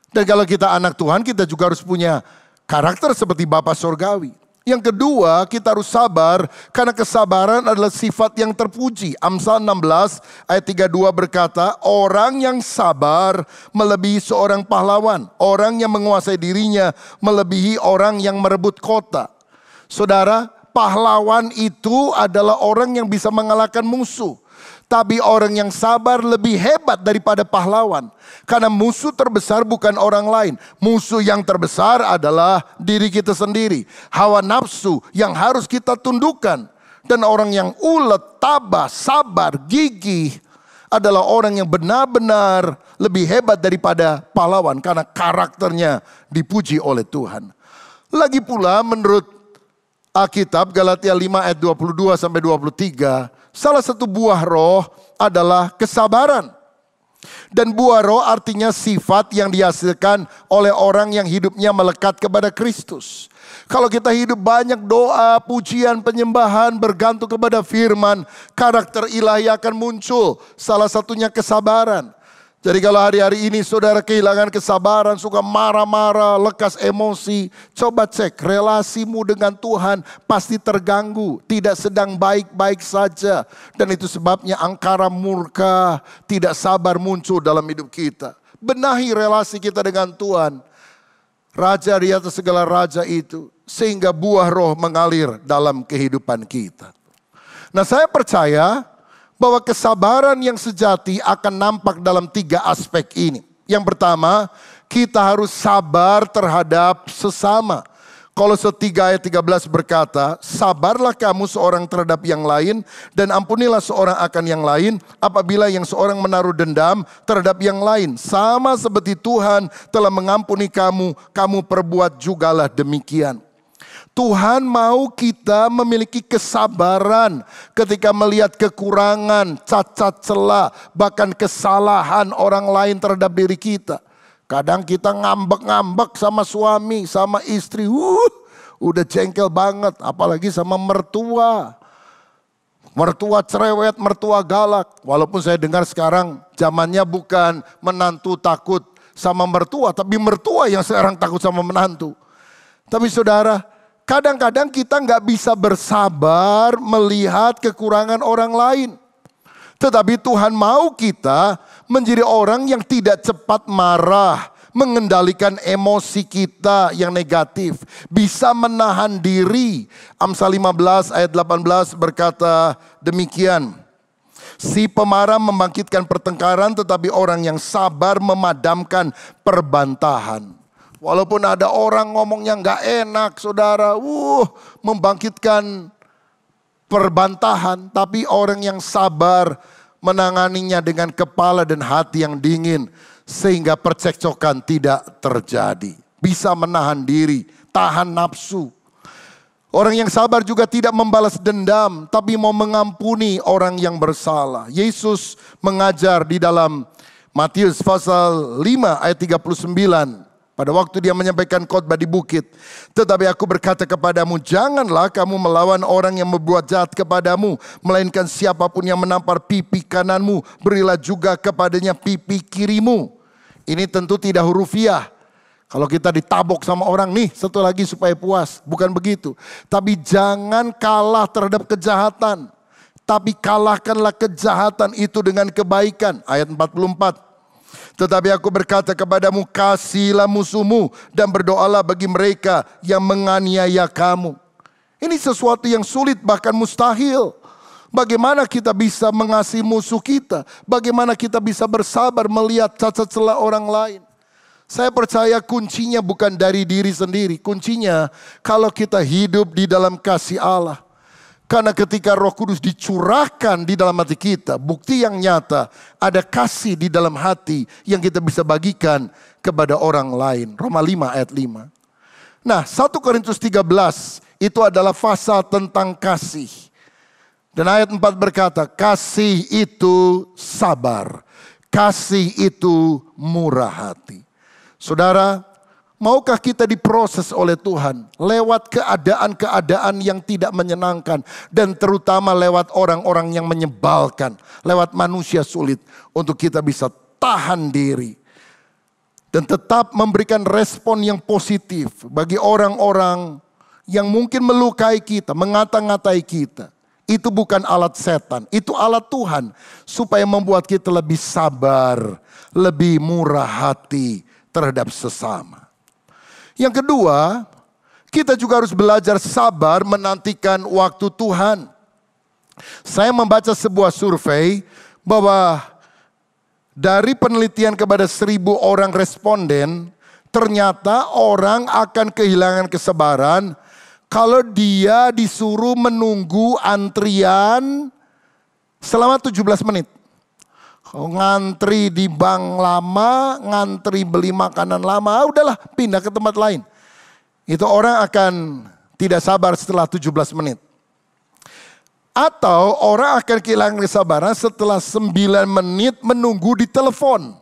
Dan kalau kita anak Tuhan, kita juga harus punya karakter seperti Bapa Surgawi. Yang kedua, kita harus sabar karena kesabaran adalah sifat yang terpuji. Amsal 16 ayat 32 berkata, orang yang sabar melebihi seorang pahlawan. Orang yang menguasai dirinya melebihi orang yang merebut kota. Saudara, pahlawan itu adalah orang yang bisa mengalahkan musuh. Tapi orang yang sabar lebih hebat daripada pahlawan. Karena musuh terbesar bukan orang lain. Musuh yang terbesar adalah diri kita sendiri. Hawa nafsu yang harus kita tundukkan. Dan orang yang ulet, tabah, sabar, gigih adalah orang yang benar-benar lebih hebat daripada pahlawan. Karena karakternya dipuji oleh Tuhan. Lagi pula menurut Alkitab Galatia 5 ayat 22 sampai 23. Salah satu buah roh adalah kesabaran. Dan buah roh artinya sifat yang dihasilkan oleh orang yang hidupnya melekat kepada Kristus. Kalau kita hidup banyak doa, pujian, penyembahan, bergantung kepada firman, karakter ilahi akan muncul. Salah satunya kesabaran. Jadi kalau hari-hari ini saudara kehilangan kesabaran, suka marah-marah, lekas emosi, coba cek relasimu dengan Tuhan pasti terganggu, tidak sedang baik-baik saja. Dan itu sebabnya angkara murka, tidak sabar muncul dalam hidup kita. Benahi relasi kita dengan Tuhan, Raja di atas segala raja itu, sehingga buah roh mengalir dalam kehidupan kita. Nah, saya percaya bahwa kesabaran yang sejati akan nampak dalam 3 aspek ini. Yang pertama, kita harus sabar terhadap sesama. Kolose 3 ayat 13 berkata, sabarlah kamu seorang terhadap yang lain dan ampunilah seorang akan yang lain apabila yang seorang menaruh dendam terhadap yang lain. Sama seperti Tuhan telah mengampuni kamu, kamu perbuat jugalah demikian. Tuhan mau kita memiliki kesabaran ketika melihat kekurangan, cacat celah, bahkan kesalahan orang lain terhadap diri kita. Kadang kita ngambek-ngambek sama suami, sama istri, udah jengkel banget, apalagi sama mertua. Mertua cerewet, mertua galak. Walaupun saya dengar sekarang zamannya bukan menantu takut sama mertua, tapi mertua yang sekarang takut sama menantu. Tapi saudara, kadang-kadang kita nggak bisa bersabar melihat kekurangan orang lain. Tetapi Tuhan mau kita menjadi orang yang tidak cepat marah, mengendalikan emosi kita yang negatif, bisa menahan diri. Amsal 15 ayat 18 berkata demikian. Si pemarah membangkitkan pertengkaran, tetapi orang yang sabar memadamkan perbantahan. Walaupun ada orang ngomongnya nggak enak, saudara, membangkitkan perbantahan. Tapi orang yang sabar menanganinya dengan kepala dan hati yang dingin, sehingga percekcokan tidak terjadi. Bisa menahan diri, tahan nafsu. Orang yang sabar juga tidak membalas dendam, tapi mau mengampuni orang yang bersalah. Yesus mengajar di dalam Matius pasal 5 ayat 39. Pada waktu dia menyampaikan khotbah di bukit. Tetapi aku berkata kepadamu, janganlah kamu melawan orang yang berbuat jahat kepadamu. Melainkan siapapun yang menampar pipi kananmu, berilah juga kepadanya pipi kirimu. Ini tentu tidak hurufiah. Kalau kita ditabok sama orang, nih satu lagi supaya puas. Bukan begitu. Tapi jangan kalah terhadap kejahatan. Tapi kalahkanlah kejahatan itu dengan kebaikan. Ayat 44. Tetapi aku berkata kepadamu, kasihilah musuhmu dan berdoalah bagi mereka yang menganiaya kamu. Ini sesuatu yang sulit bahkan mustahil. Bagaimana kita bisa mengasihi musuh kita? Bagaimana kita bisa bersabar melihat cacat celah orang lain? Saya percaya kuncinya bukan dari diri sendiri. Kuncinya kalau kita hidup di dalam kasih Allah. Karena ketika Roh Kudus dicurahkan di dalam hati kita, bukti yang nyata, ada kasih di dalam hati yang kita bisa bagikan kepada orang lain. Roma 5 ayat 5. Nah, 1 Korintus 13 itu adalah pasal tentang kasih. Dan ayat 4 berkata, kasih itu sabar, kasih itu murah hati. Saudara, maukah kita diproses oleh Tuhan lewat keadaan-keadaan yang tidak menyenangkan. Dan terutama lewat orang-orang yang menyebalkan. Lewat manusia sulit untuk kita bisa tahan diri. Dan tetap memberikan respon yang positif bagi orang-orang yang mungkin melukai kita, mengata-ngatai kita. Itu bukan alat setan, itu alat Tuhan. Supaya membuat kita lebih sabar, lebih murah hati terhadap sesama. Yang kedua, kita juga harus belajar sabar menantikan waktu Tuhan. Saya membaca sebuah survei bahwa dari penelitian kepada 1.000 orang responden, ternyata orang akan kehilangan kesabaran kalau dia disuruh menunggu antrian selama 17 menit. Ngantri di bank lama, ngantri beli makanan lama, udahlah pindah ke tempat lain. Itu orang akan tidak sabar setelah 17 menit. Atau orang akan kehilangan kesabaran setelah 9 menit menunggu di telepon.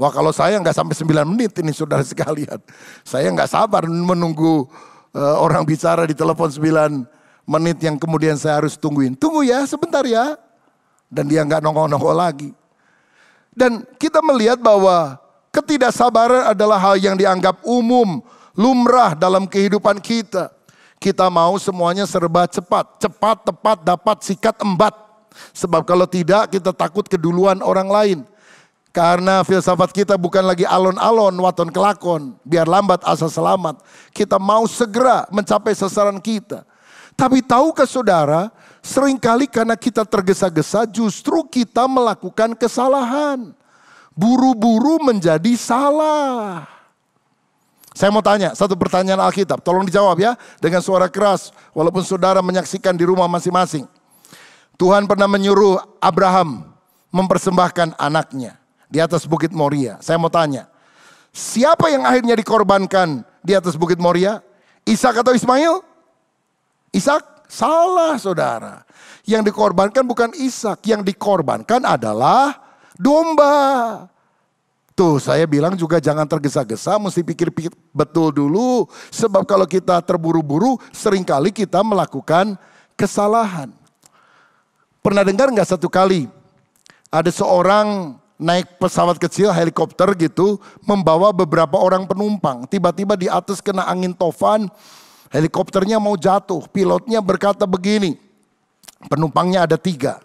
Wah, kalau saya nggak sampai 9 menit ini saudara sekalian. Saya nggak sabar menunggu orang bicara di telepon 9 menit yang kemudian saya harus tungguin. Tunggu ya, sebentar ya. Dan dia nggak nongol-nongol lagi. Dan kita melihat bahwa ketidaksabaran adalah hal yang dianggap umum, lumrah dalam kehidupan kita. Kita mau semuanya serba cepat. Cepat, tepat, dapat, sikat, embat. Sebab kalau tidak kita takut keduluan orang lain. Karena filsafat kita bukan lagi alon-alon, waton kelakon. Biar lambat asa selamat. Kita mau segera mencapai sasaran kita. Tapi tahukah saudara, seringkali karena kita tergesa-gesa justru kita melakukan kesalahan. Buru-buru menjadi salah. Saya mau tanya satu pertanyaan Alkitab, tolong dijawab ya dengan suara keras walaupun saudara menyaksikan di rumah masing-masing. Tuhan pernah menyuruh Abraham mempersembahkan anaknya di atas Bukit Moria. Saya mau tanya, siapa yang akhirnya dikorbankan di atas Bukit Moria? Ishak atau Ismail? Ishak? Salah saudara. Yang dikorbankan bukan Ishak, yang dikorbankan adalah domba. Tuh saya bilang juga jangan tergesa-gesa, mesti pikir-pikir betul dulu. Sebab kalau kita terburu-buru seringkali kita melakukan kesalahan. Pernah dengar gak satu kali ada seorang naik pesawat kecil, helikopter gitu, membawa beberapa orang penumpang. Tiba-tiba di atas kena angin tofan, helikopternya mau jatuh. Pilotnya berkata begini, penumpangnya ada 3.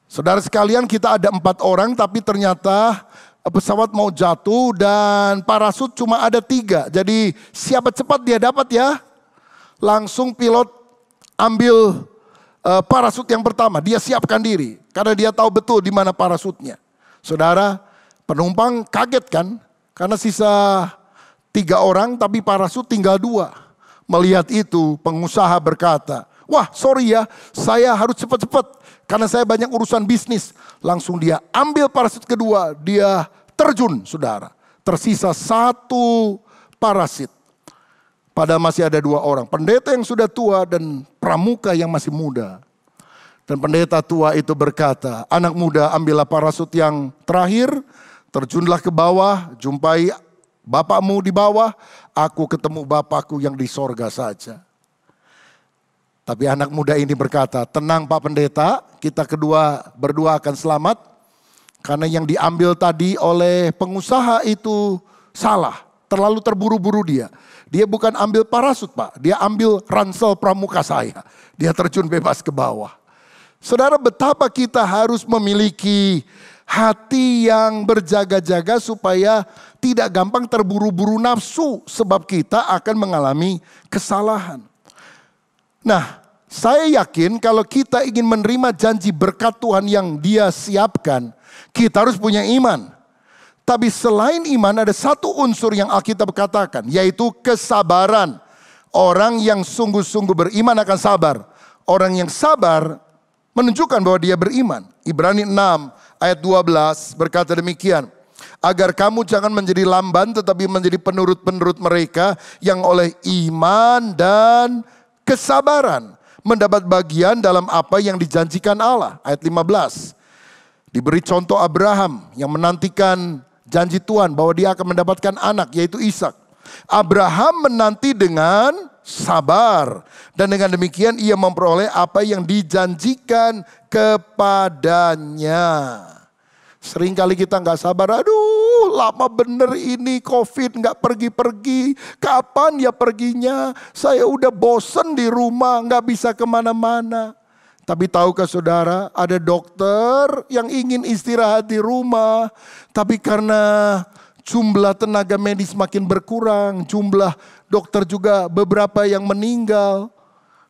Saudara sekalian, kita ada 4 orang tapi ternyata pesawat mau jatuh dan parasut cuma ada 3. Jadi siapa cepat dia dapat ya. Langsung pilot ambil parasut yang pertama. Dia siapkan diri karena dia tahu betul di mana parasutnya. Saudara, penumpang kaget kan? Karena sisa 3 orang tapi parasut tinggal 2. Melihat itu pengusaha berkata, wah sorry ya, saya harus cepat-cepat karena saya banyak urusan bisnis. Langsung dia ambil parasut kedua, dia terjun saudara. Tersisa 1 parasit. Padahal masih ada 2 orang. Pendeta yang sudah tua dan pramuka yang masih muda. Dan pendeta tua itu berkata, anak muda ambillah parasut yang terakhir, terjunlah ke bawah, jumpai bapakmu di bawah, aku ketemu bapakku yang di sorga saja. Tapi anak muda ini berkata, tenang Pak Pendeta, kita berdua akan selamat. Karena yang diambil tadi oleh pengusaha itu salah, terlalu terburu-buru dia. Dia bukan ambil parasut Pak, dia ambil ransel pramuka saya. Dia terjun bebas ke bawah. Saudara, betapa kita harus memiliki hati yang berjaga-jaga supaya tidak gampang terburu-buru nafsu. Sebab kita akan mengalami kesalahan. Nah, saya yakin kalau kita ingin menerima janji berkat Tuhan yang Dia siapkan, kita harus punya iman. Tapi selain iman ada satu unsur yang Alkitab katakan, yaitu kesabaran. Orang yang sungguh-sungguh beriman akan sabar. Orang yang sabar menunjukkan bahwa dia beriman. Ibrani 6 ayat 12 berkata demikian. Agar kamu jangan menjadi lamban tetapi menjadi penurut-penurut mereka yang oleh iman dan kesabaran mendapat bagian dalam apa yang dijanjikan Allah. Ayat 15. Diberi contoh Abraham yang menantikan janji Tuhan bahwa dia akan mendapatkan anak yaitu Ishak. Abraham menanti dengan sabar dan dengan demikian ia memperoleh apa yang dijanjikan kepadanya. Seringkali kita nggak sabar, aduh lama bener ini COVID nggak pergi-pergi, kapan ya perginya? Saya udah bosen di rumah nggak bisa kemana-mana. Tapi tahukah saudara, ada dokter yang ingin istirahat di rumah, tapi karena jumlah tenaga medis makin berkurang, jumlah dokter juga beberapa yang meninggal.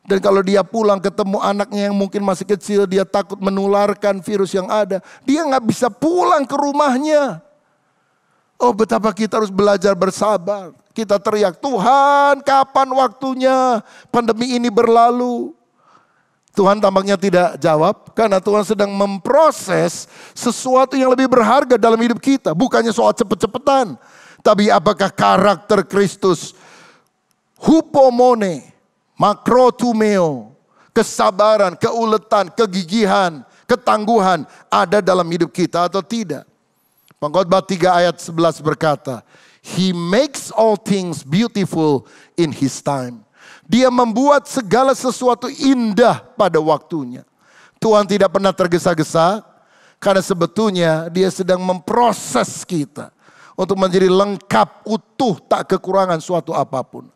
Dan kalau dia pulang ketemu anaknya yang mungkin masih kecil, dia takut menularkan virus yang ada. Dia nggak bisa pulang ke rumahnya. Oh, betapa kita harus belajar bersabar. Kita teriak, Tuhan kapan waktunya pandemi ini berlalu? Tuhan tampaknya tidak jawab karena Tuhan sedang memproses sesuatu yang lebih berharga dalam hidup kita. Bukannya soal cepet-cepetan. Tapi apakah karakter Kristus, hupomone, makrotumeo, kesabaran, keuletan, kegigihan, ketangguhan ada dalam hidup kita atau tidak? Pengkhotbah 3 ayat 11 berkata, He makes all things beautiful in His time. Dia membuat segala sesuatu indah pada waktunya. Tuhan tidak pernah tergesa-gesa karena sebetulnya dia sedang memproses kita untuk menjadi lengkap, utuh, tak kekurangan suatu apapun.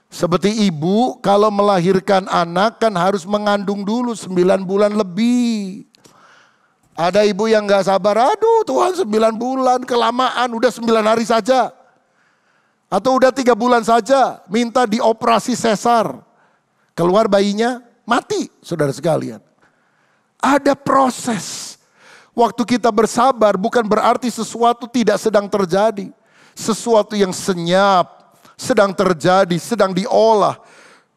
Seperti ibu kalau melahirkan anak kan harus mengandung dulu 9 bulan lebih. Ada ibu yang gak sabar, aduh Tuhan 9 bulan kelamaan, udah 9 hari saja. Atau udah 3 bulan saja, minta dioperasi sesar. Keluar bayinya, mati saudara sekalian. Ada proses. Waktu kita bersabar bukan berarti sesuatu tidak sedang terjadi. Sesuatu yang senyap, sedang terjadi, sedang diolah.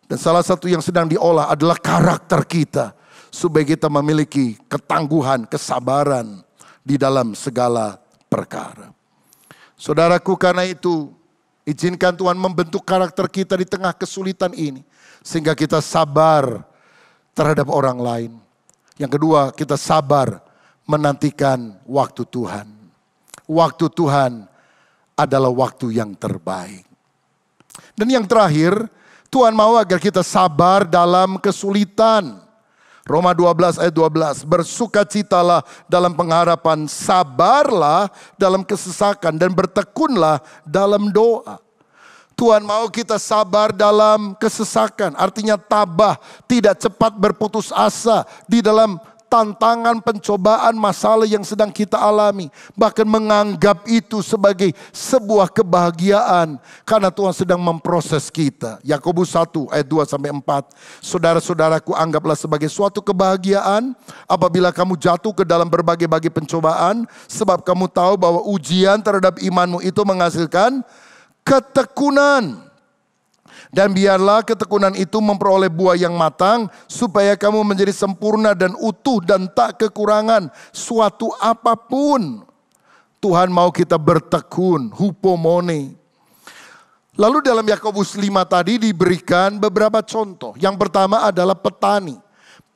Dan salah satu yang sedang diolah adalah karakter kita. Supaya kita memiliki ketangguhan, kesabaran di dalam segala perkara. Saudaraku, karena itu izinkan Tuhan membentuk karakter kita di tengah kesulitan ini. Sehingga kita sabar terhadap orang lain. Yang kedua, kita sabar menantikan waktu Tuhan. Waktu Tuhan adalah waktu yang terbaik. Dan yang terakhir, Tuhan mau agar kita sabar dalam kesulitan. Roma 12 ayat 12, bersukacitalah dalam pengharapan, sabarlah dalam kesesakan dan bertekunlah dalam doa. Tuhan mau kita sabar dalam kesesakan, artinya tabah, tidak cepat berputus asa di dalam tantangan, pencobaan, masalah yang sedang kita alami. Bahkan menganggap itu sebagai sebuah kebahagiaan karena Tuhan sedang memproses kita. Yakobus 1 ayat 2-4. Saudara-saudaraku, anggaplah sebagai suatu kebahagiaan apabila kamu jatuh ke dalam berbagai-bagai pencobaan, sebab kamu tahu bahwa ujian terhadap imanmu itu menghasilkan ketekunan. Dan biarlah ketekunan itu memperoleh buah yang matang, supaya kamu menjadi sempurna dan utuh dan tak kekurangan suatu apapun. Tuhan mau kita bertekun, hupomone. Lalu dalam Yakobus 5 tadi diberikan beberapa contoh. Yang pertama adalah petani.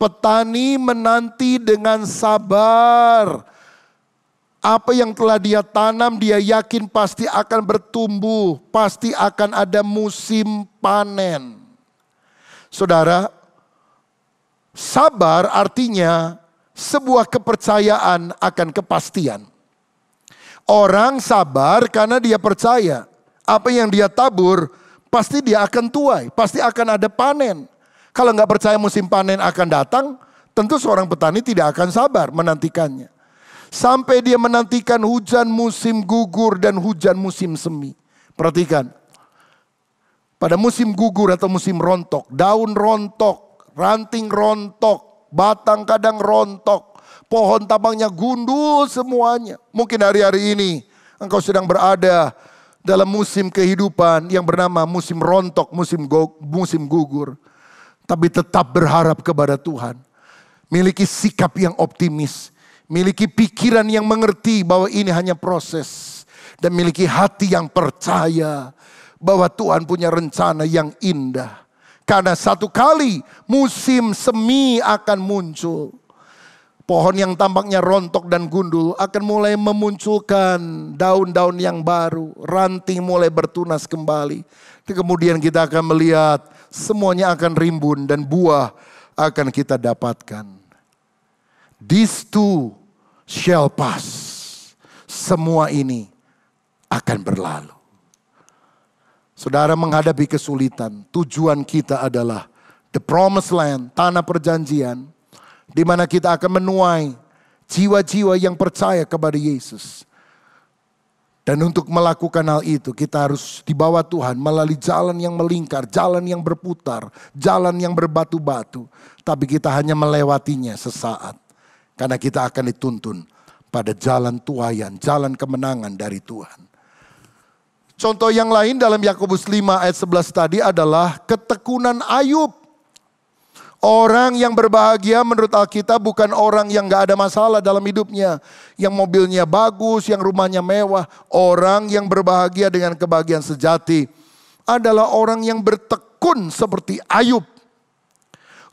Petani menanti dengan sabar. Apa yang telah dia tanam, dia yakin pasti akan bertumbuh, pasti akan ada musim panen. Saudara, sabar artinya sebuah kepercayaan akan kepastian. Orang sabar karena dia percaya apa yang dia tabur pasti dia akan tuai, pasti akan ada panen. Kalau nggak percaya musim panen akan datang, tentu seorang petani tidak akan sabar menantikannya. Sampai dia menantikan hujan musim gugur dan hujan musim semi. Perhatikan. Pada musim gugur atau musim rontok, daun rontok, ranting rontok, batang kadang rontok, pohon tampaknya gundul semuanya. Mungkin hari-hari ini engkau sedang berada dalam musim kehidupan yang bernama musim rontok, musim gugur. Tapi tetap berharap kepada Tuhan. Miliki sikap yang optimis. Miliki pikiran yang mengerti bahwa ini hanya proses. Dan miliki hati yang percaya bahwa Tuhan punya rencana yang indah. Karena satu kali musim semi akan muncul. Pohon yang tampaknya rontok dan gundul akan mulai memunculkan daun-daun yang baru. Ranting mulai bertunas kembali. Dan kemudian kita akan melihat semuanya akan rimbun dan buah akan kita dapatkan. These two shall pass. Semua ini akan berlalu. Saudara, menghadapi kesulitan, tujuan kita adalah the promised land, tanah perjanjian, di mana kita akan menuai jiwa-jiwa yang percaya kepada Yesus. Dan untuk melakukan hal itu kita harus dibawa Tuhan melalui jalan yang melingkar, jalan yang berputar, jalan yang berbatu-batu. Tapi kita hanya melewatinya sesaat. Karena kita akan dituntun pada jalan tuayan, jalan kemenangan dari Tuhan. Contoh yang lain dalam Yakobus 5 ayat 11 tadi adalah ketekunan Ayub. Orang yang berbahagia menurut Alkitab bukan orang yang gak ada masalah dalam hidupnya. Yang mobilnya bagus, yang rumahnya mewah. Orang yang berbahagia dengan kebahagiaan sejati adalah orang yang bertekun seperti Ayub.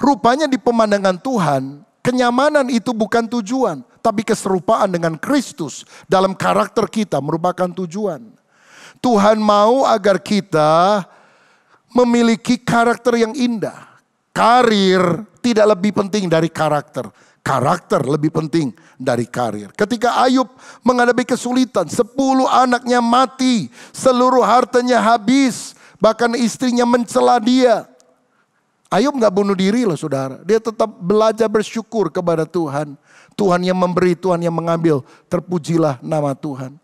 Rupanya di pemandangan Tuhan, kenyamanan itu bukan tujuan. Tapi keserupaan dengan Kristus dalam karakter kita merupakan tujuan. Tuhan mau agar kita memiliki karakter yang indah. Karir tidak lebih penting dari karakter. Karakter lebih penting dari karir. Ketika Ayub menghadapi kesulitan, 10 anaknya mati, seluruh hartanya habis, bahkan istrinya mencela dia. Ayub gak bunuh diri loh saudara. Dia tetap belajar bersyukur kepada Tuhan. Tuhan yang memberi, Tuhan yang mengambil. Terpujilah nama Tuhan.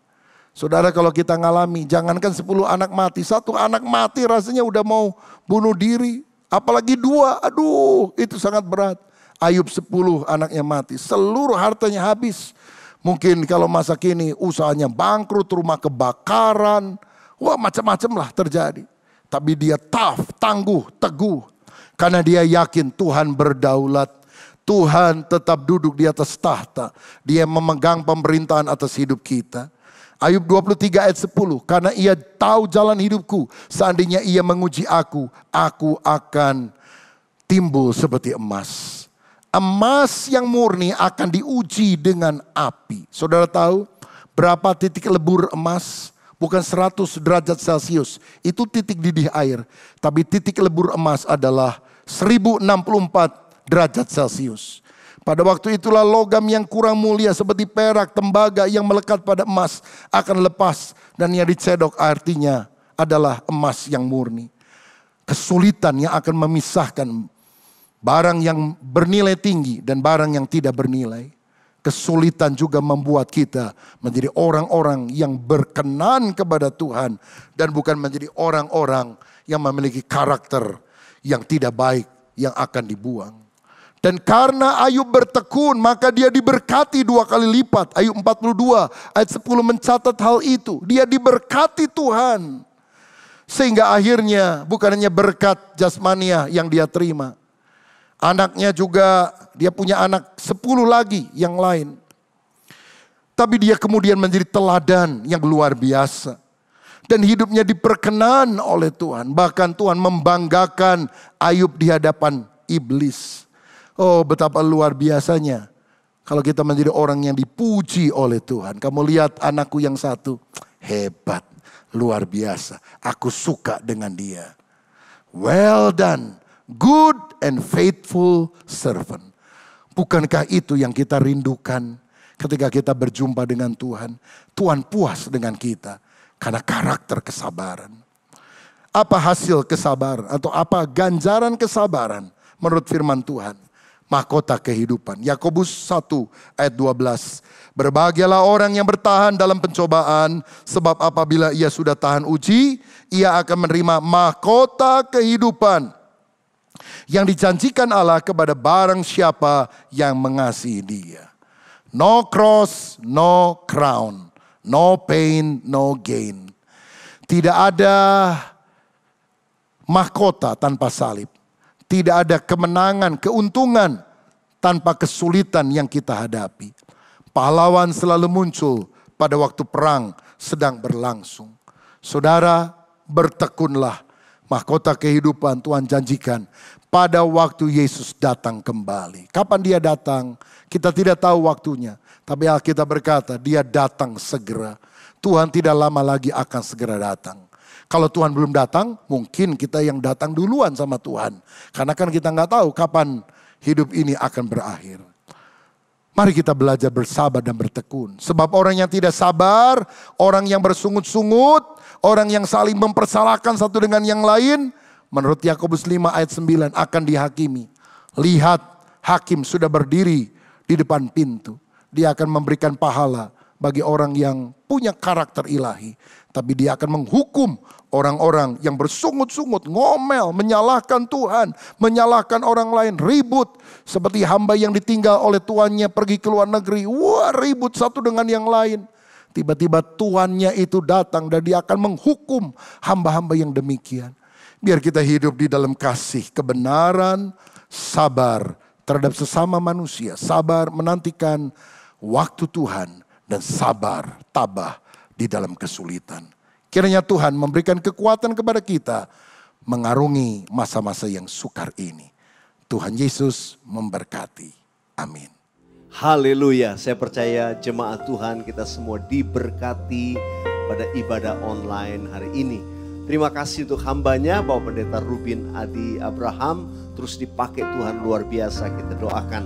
Saudara kalau kita ngalami, jangankan 10 anak mati. 1 anak mati rasanya udah mau bunuh diri. Apalagi 2, aduh itu sangat berat. Ayub 10 anaknya mati, seluruh hartanya habis. Mungkin kalau masa kini usahanya bangkrut, rumah kebakaran. Wah macam-macam lah terjadi. Tapi dia tough, tangguh, teguh. Karena dia yakin Tuhan berdaulat. Tuhan tetap duduk di atas tahta. Dia memegang pemerintahan atas hidup kita. Ayub 23 ayat 10. Karena ia tahu jalan hidupku. Seandainya ia menguji aku akan timbul seperti emas. Emas yang murni akan diuji dengan api. Saudara tahu berapa titik lebur emas? Bukan 100 derajat Celcius. Itu titik didih air. Tapi titik lebur emas adalah 1064 derajat Celcius. Pada waktu itulah logam yang kurang mulia seperti perak, tembaga yang melekat pada emas akan lepas. Dan yang dicedok artinya adalah emas yang murni. Kesulitan yang akan memisahkan barang yang bernilai tinggi dan barang yang tidak bernilai. Kesulitan juga membuat kita menjadi orang-orang yang berkenan kepada Tuhan. Dan bukan menjadi orang-orang yang memiliki karakter yang tidak baik yang akan dibuang. Dan karena Ayub bertekun maka dia diberkati 2 kali lipat. Ayub 42 ayat 10 mencatat hal itu. Dia diberkati Tuhan. Sehingga akhirnya bukan hanya berkat jasmania yang dia terima. Anaknya juga dia punya anak 10 lagi yang lain. Tapi dia kemudian menjadi teladan yang luar biasa. Dan hidupnya diperkenan oleh Tuhan. Bahkan Tuhan membanggakan Ayub di hadapan iblis. Oh betapa luar biasanya kalau kita menjadi orang yang dipuji oleh Tuhan. Kamu lihat anakku yang satu, hebat, luar biasa. Aku suka dengan dia. Well done, good and faithful servant. Bukankah itu yang kita rindukan ketika kita berjumpa dengan Tuhan? Tuhan puas dengan kita karena karakter kesabaran. Apa hasil kesabaran atau apa ganjaran kesabaran menurut firman Tuhan? Mahkota kehidupan. Yakobus 1 ayat 12. Berbahagialah orang yang bertahan dalam pencobaan. Sebab apabila ia sudah tahan uji, ia akan menerima mahkota kehidupan. Yang dijanjikan Allah kepada barang siapa yang mengasihi dia. No cross, no crown. No pain, no gain. Tidak ada mahkota tanpa salib. Tidak ada kemenangan, keuntungan tanpa kesulitan yang kita hadapi. Pahlawan selalu muncul pada waktu perang sedang berlangsung. Saudara, bertekunlah. Mahkota kehidupan Tuhan janjikan pada waktu Yesus datang kembali. Kapan dia datang? Kita tidak tahu waktunya. Tapi Alkitab berkata dia datang segera. Tuhan tidak lama lagi akan segera datang. Kalau Tuhan belum datang, mungkin kita yang datang duluan sama Tuhan. Karena kan kita nggak tahu kapan hidup ini akan berakhir. Mari kita belajar bersabar dan bertekun. Sebab orang yang tidak sabar, orang yang bersungut-sungut, orang yang saling mempersalahkan satu dengan yang lain, menurut Yakobus 5 ayat 9 akan dihakimi. Lihat, hakim sudah berdiri di depan pintu. Dia akan memberikan pahala bagi orang yang punya karakter ilahi. Tapi dia akan menghukum orang-orang yang bersungut-sungut, ngomel, menyalahkan Tuhan, menyalahkan orang lain, ribut. Seperti hamba yang ditinggal oleh tuannya pergi ke luar negeri. Wah, ribut satu dengan yang lain. Tiba-tiba tuannya itu datang dan dia akan menghukum hamba-hamba yang demikian. Biar kita hidup di dalam kasih, kebenaran, sabar terhadap sesama manusia. Sabar menantikan waktu Tuhan dan sabar tabah di dalam kesulitan. Kiranya Tuhan memberikan kekuatan kepada kita mengarungi masa-masa yang sukar ini. Tuhan Yesus memberkati. Amin. Haleluya, saya percaya jemaat Tuhan kita semua diberkati pada ibadah online hari ini. Terima kasih untuk hambanya Bapak Pendeta Rubin Adi Abraham, terus dipakai Tuhan luar biasa, kita doakan.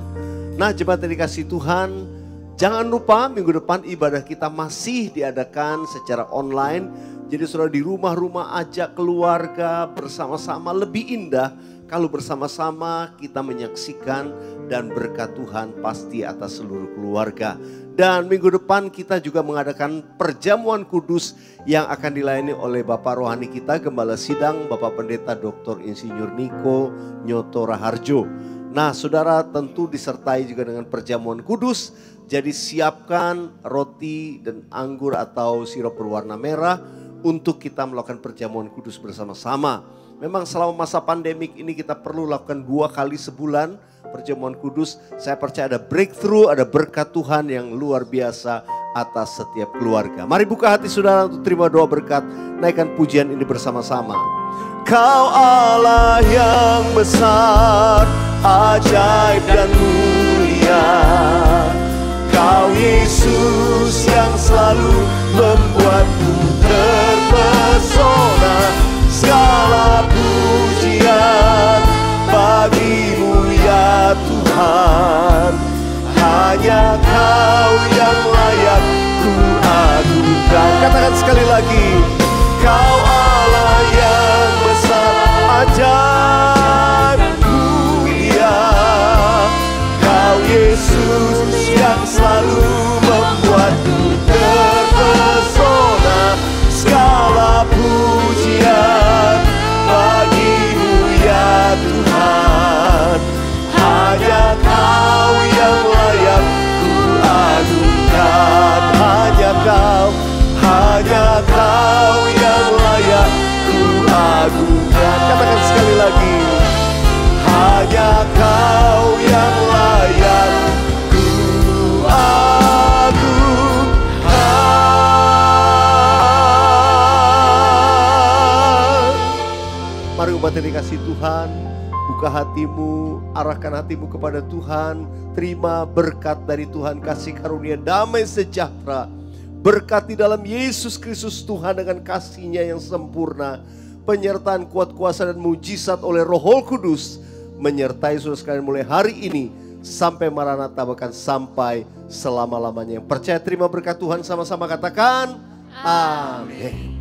Nah jemaat yang dikasih Tuhan, jangan lupa minggu depan ibadah kita masih diadakan secara online. Jadi saudara di rumah-rumah ajak keluarga bersama-sama, lebih indah kalau bersama-sama kita menyaksikan dan berkat Tuhan pasti atas seluruh keluarga. Dan minggu depan kita juga mengadakan perjamuan kudus yang akan dilayani oleh Bapak Rohani kita, Gembala Sidang, Bapak Pendeta Dr. Insinyur Niko Nyoto Raharjo. Nah saudara tentu disertai juga dengan perjamuan kudus. Jadi siapkan roti dan anggur atau sirup berwarna merah untuk kita melakukan perjamuan kudus bersama-sama. Memang selama masa pandemik ini kita perlu lakukan 2 kali sebulan perjamuan kudus. Saya percaya ada breakthrough, ada berkat Tuhan yang luar biasa atas setiap keluarga. Mari buka hati saudara untuk terima doa berkat. Naikkan pujian ini bersama-sama. Kau Allah yang besar, ajaib dan mulia. Kau Yesus yang selalu membuatku terpesona. Segala pujian bagimu ya Tuhan. Hanya Kau yang layak ku agungkan. Katakan sekali lagi. Kau Allah yang besar, ajaib mulia. Kau Yesus yang selalu membuatku terpesona. Segala pujian bagimu ya Tuhan. Hanya Kau yang layak ku agungkan. Hanya Kau yang layak ku agungkan. Katakan sekali lagi. Hanya Kau yang layak ku agungkan. Mari umat yang dikasih Tuhan, buka hatimu, arahkan hatimu kepada Tuhan. Terima berkat dari Tuhan, kasih karunia, damai sejahtera. Berkat di dalam Yesus Kristus Tuhan dengan kasih-Nya yang sempurna. Penyertaan kuat kuasa dan mujizat oleh Roh Kudus menyertai saudara sekalian mulai hari ini sampai Maranatha, bahkan sampai selama-lamanya. Yang percaya terima berkat Tuhan sama-sama katakan amin.